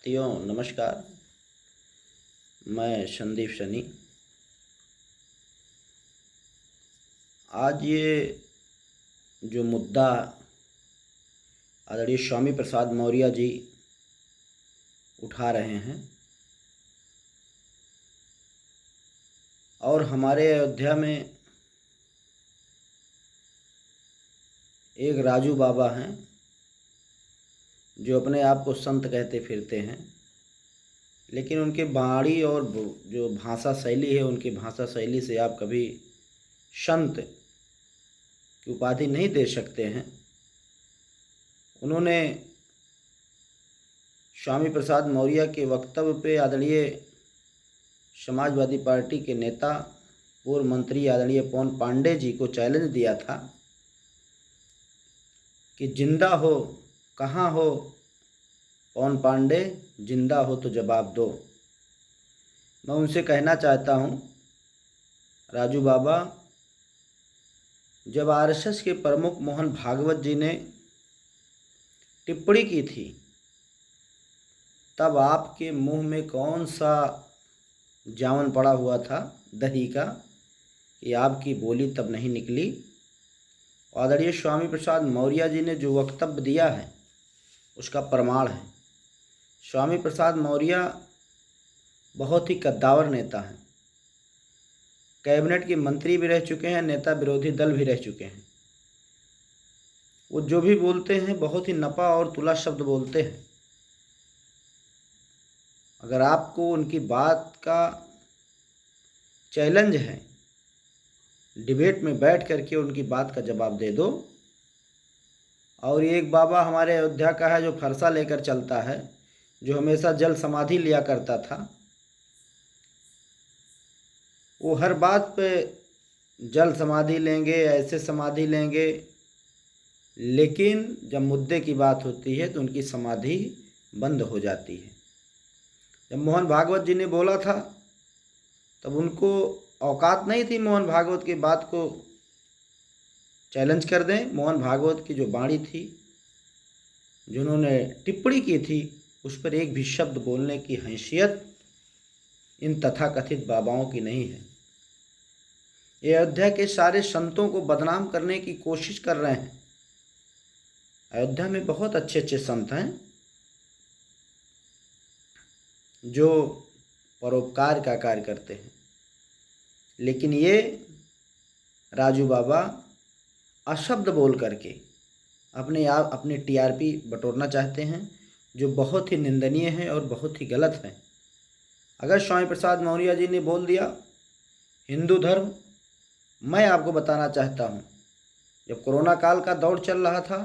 साथियों नमस्कार। मैं संदीप सनी। आज ये जो मुद्दा आदरणीय स्वामी प्रसाद मौर्य जी उठा रहे हैं और हमारे अयोध्या में एक राजू बाबा हैं जो अपने आप को संत कहते फिरते हैं, लेकिन उनके वाणी और जो भाषा शैली है, उनकी भाषा शैली से आप कभी संत की उपाधि नहीं दे सकते हैं। उन्होंने स्वामी प्रसाद मौर्य के वक्तव्य पे आदरणीय समाजवादी पार्टी के नेता पूर्व मंत्री आदरणीय पवन पांडे जी को चैलेंज दिया था कि जिंदा हो, कहाँ हो पवन पांडे, जिंदा हो तो जवाब दो। मैं उनसे कहना चाहता हूँ, राजू बाबा, जब आरएसएस के प्रमुख मोहन भागवत जी ने टिप्पणी की थी तब आपके मुंह में कौन सा जावन पड़ा हुआ था दही का कि आपकी बोली तब नहीं निकली। आदरणीय स्वामी प्रसाद मौर्य जी ने जो वक्तव्य दिया है उसका प्रमाण है। स्वामी प्रसाद मौर्य बहुत ही कद्दावर नेता हैं, कैबिनेट के मंत्री भी रह चुके हैं, नेता विरोधी दल भी रह चुके हैं। वो जो भी बोलते हैं बहुत ही नपा और तुला शब्द बोलते हैं। अगर आपको उनकी बात का चैलेंज है, डिबेट में बैठ करके उनकी बात का जवाब दे दो। और एक बाबा हमारे अयोध्या का है जो फरसा लेकर चलता है, जो हमेशा जल समाधि लिया करता था। वो हर बात पे जल समाधि लेंगे, ऐसे समाधि लेंगे, लेकिन जब मुद्दे की बात होती है तो उनकी समाधि बंद हो जाती है। जब मोहन भागवत जी ने बोला था तब उनको औकात नहीं थी मोहन भागवत की बात को चैलेंज कर दें। मोहन भागवत की जो वाणी थी, जिन्होंने टिप्पणी की थी, उस पर एक भी शब्द बोलने की हैसियत इन तथाकथित बाबाओं की नहीं है। ये अयोध्या के सारे संतों को बदनाम करने की कोशिश कर रहे हैं। अयोध्या में बहुत अच्छे अच्छे संत हैं जो परोपकार का कार्य करते हैं, लेकिन ये राजू बाबा अशब्द बोल करके अपने टीआरपी बटोरना चाहते हैं, जो बहुत ही निंदनीय है और बहुत ही गलत है। अगर स्वामी प्रसाद मौर्य जी ने बोल दिया हिंदू धर्म, मैं आपको बताना चाहता हूँ, जब कोरोना काल का दौर चल रहा था,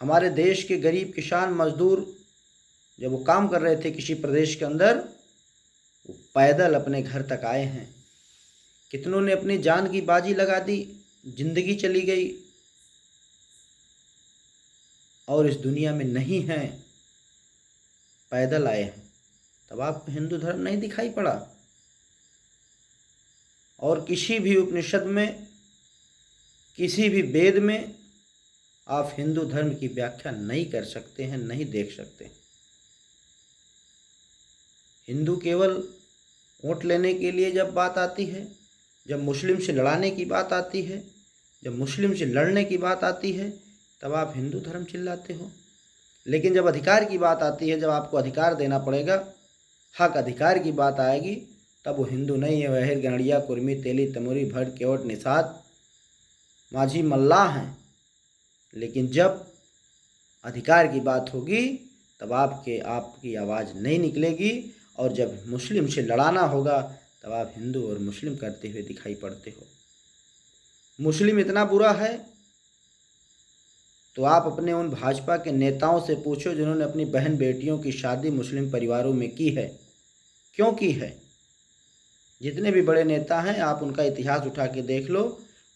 हमारे देश के गरीब किसान मजदूर जब वो काम कर रहे थे किसी प्रदेश के अंदर, वो पैदल अपने घर तक आए हैं। कितनों ने अपनी जान की बाजी लगा दी, जिंदगी चली गई और इस दुनिया में नहीं हैं, पैदल आए हैं। तब आपको हिंदू धर्म नहीं दिखाई पड़ा? और किसी भी उपनिषद में, किसी भी वेद में आप हिंदू धर्म की व्याख्या नहीं कर सकते हैं, नहीं देख सकते। हिंदू केवल वोट लेने के लिए जब बात आती है, जब मुस्लिम से लड़ाने की बात आती है, जब मुस्लिम से लड़ने की बात आती है, तब आप हिंदू धर्म चिल्लाते हो। लेकिन जब अधिकार की बात आती है, जब आपको अधिकार देना पड़ेगा, हक अधिकार की बात आएगी, तब वो हिंदू नहीं है, वह गणड़िया, कुर्मी, तेली, तमोरी, भट्ट, केवट, निषाद, माझी, मल्लाह हैं। लेकिन जब अधिकार की बात होगी तब आपकी आवाज़ नहीं निकलेगी, और जब मुस्लिम से लड़ाना होगा तब आप हिंदू और मुस्लिम करते हुए दिखाई पड़ते हो। मुस्लिम इतना बुरा है तो आप अपने उन भाजपा के नेताओं से पूछो जिन्होंने अपनी बहन बेटियों की शादी मुस्लिम परिवारों में की है, क्यों की है। जितने भी बड़े नेता हैं आप उनका इतिहास उठा के देख लो,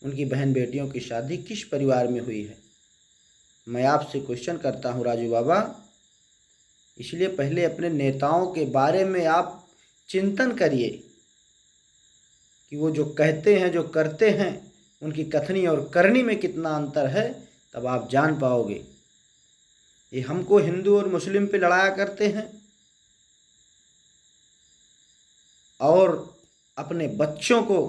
उनकी बहन बेटियों की शादी किस परिवार में हुई है। मैं आपसे क्वेश्चन करता हूँ राजू बाबा, इसलिए पहले अपने नेताओं के बारे में आप चिंतन करिए कि वो जो कहते हैं, जो करते हैं, उनकी कथनी और करनी में कितना अंतर है, तब आप जान पाओगे। ये हमको हिंदू और मुस्लिम पे लड़ाया करते हैं और अपने बच्चों को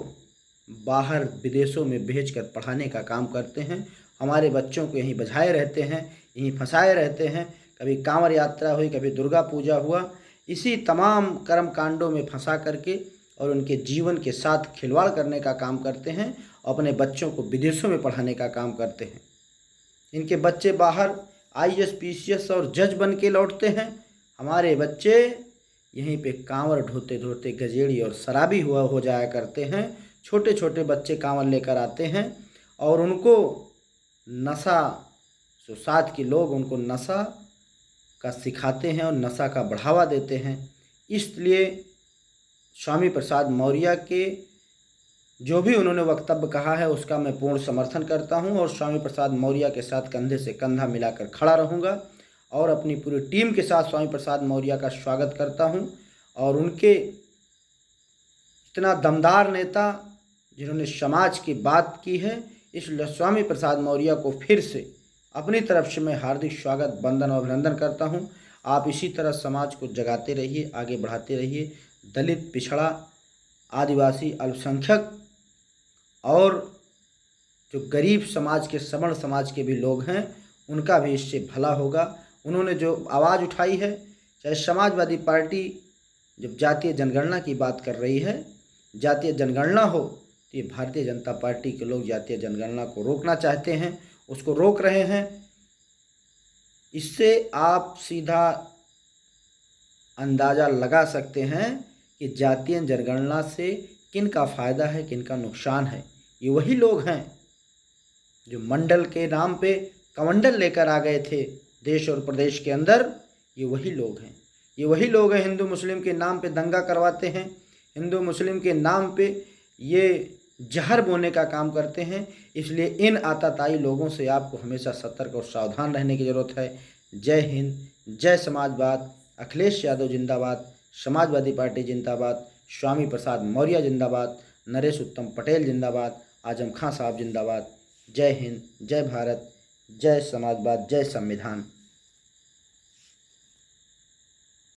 बाहर विदेशों में भेजकर पढ़ाने का काम करते हैं। हमारे बच्चों को यहीं बझाए रहते हैं, यहीं फंसाए रहते हैं। कभी कांवड़ यात्रा हुई, कभी दुर्गा पूजा हुआ, इसी तमाम कर्म कांडों में फंसा करके और उनके जीवन के साथ खिलवाड़ करने का काम करते हैं। अपने बच्चों को विदेशों में पढ़ाने का काम करते हैं। इनके बच्चे बाहर IAS PCS और जज बन के लौटते हैं। हमारे बच्चे यहीं पे कांवड़ ढोते ढोते गजेड़ी और शराबी हुआ हो जाया करते हैं। छोटे छोटे बच्चे कांवड़ लेकर आते हैं और उनको नशा, जो साथ के लोग उनको नशा का सिखाते हैं और नशा का बढ़ावा देते हैं। इसलिए स्वामी प्रसाद मौर्य के जो भी उन्होंने वक्तव्य कहा है उसका मैं पूर्ण समर्थन करता हूं और स्वामी प्रसाद मौर्य के साथ कंधे से कंधा मिलाकर खड़ा रहूंगा और अपनी पूरी टीम के साथ स्वामी प्रसाद मौर्य का स्वागत करता हूं। और उनके इतना दमदार नेता जिन्होंने समाज की बात की है, इसलिए स्वामी प्रसाद मौर्य को फिर से अपनी तरफ से मैं हार्दिक स्वागत, वंदन और अभिनंदन करता हूं। आप इसी तरह समाज को जगाते रहिए, आगे बढ़ाते रहिए। दलित, पिछड़ा, आदिवासी, अल्पसंख्यक और जो गरीब समाज के, सवर्ण समाज के भी लोग हैं, उनका भी इससे भला होगा। उन्होंने जो आवाज़ उठाई है, चाहे समाजवादी पार्टी जब जातीय जनगणना की बात कर रही है, जातीय जनगणना हो, तो ये भारतीय जनता पार्टी के लोग जातीय जनगणना को रोकना चाहते हैं, उसको रोक रहे हैं। इससे आप सीधा अंदाज़ा लगा सकते हैं कि जातीय जनगणना से किन का फ़ायदा है, किन का नुकसान है। ये वही लोग हैं जो मंडल के नाम पे कमंडल लेकर आ गए थे देश और प्रदेश के अंदर। ये वही लोग हैं, ये वही लोग हैं हिंदू मुस्लिम के नाम पे दंगा करवाते हैं, हिंदू मुस्लिम के नाम पे ये जहर बोने का काम करते हैं। इसलिए इन आताताई लोगों से आपको हमेशा सतर्क और सावधान रहने की ज़रूरत है। जय हिंद, जय समाजवाद। अखिलेश यादव जिंदाबाद, समाजवादी पार्टी जिंदाबाद, स्वामी प्रसाद मौर्य जिंदाबाद, नरेश उत्तम पटेल जिंदाबाद, आजम खां साहब जिंदाबाद। जय हिंद, जय भारत, जय समाजवाद, जय संविधान।